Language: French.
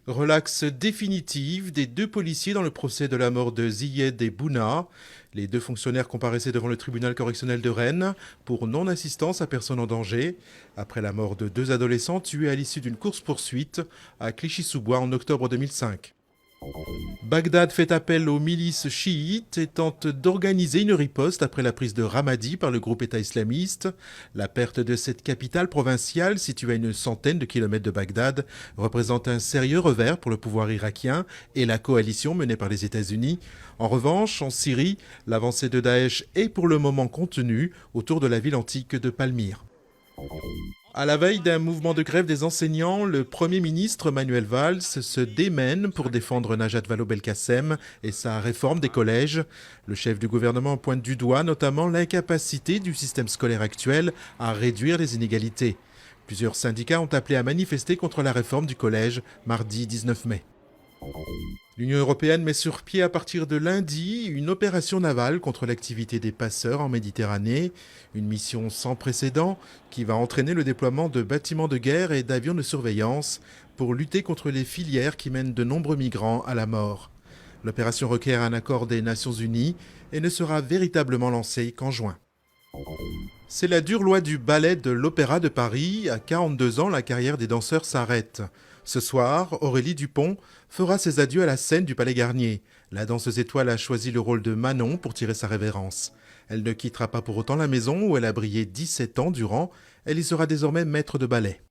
Relaxe définitive des deux policiers dans le procès de la mort de Ziyed et Bouna. Les deux fonctionnaires comparaissaient devant le tribunal correctionnel de Rennes pour non-assistance à personne en danger, après la mort de deux adolescents tués à l'issue d'une course-poursuite à Clichy-sous-Bois en octobre 2005. Bagdad fait appel aux milices chiites et tente d'organiser une riposte après la prise de Ramadi par le groupe État islamiste. La perte de cette capitale provinciale, située à une centaine de kilomètres de Bagdad, représente un sérieux revers pour le pouvoir irakien et la coalition menée par les États-Unis. En revanche, en Syrie, l'avancée de Daesh est pour le moment contenue autour de la ville antique de Palmyre. À la veille d'un mouvement de grève des enseignants, le Premier ministre Manuel Valls se démène pour défendre Najat Vallaud-Belkacem et sa réforme des collèges. Le chef du gouvernement pointe du doigt notamment l'incapacité du système scolaire actuel à réduire les inégalités. Plusieurs syndicats ont appelé à manifester contre la réforme du collège mardi 19 mai. L'Union européenne met sur pied à partir de lundi une opération navale contre l'activité des passeurs en Méditerranée, une mission sans précédent qui va entraîner le déploiement de bâtiments de guerre et d'avions de surveillance pour lutter contre les filières qui mènent de nombreux migrants à la mort. L'opération requiert un accord des Nations Unies et ne sera véritablement lancée qu'en juin. C'est la dure loi du ballet de l'Opéra de Paris. À 42 ans, la carrière des danseurs s'arrête. Ce soir, Aurélie Dupont fera ses adieux à la scène du Palais Garnier. La danseuse étoile a choisi le rôle de Manon pour tirer sa révérence. Elle ne quittera pas pour autant la maison où elle a brillé 17 ans durant. Elle y sera désormais maître de ballet.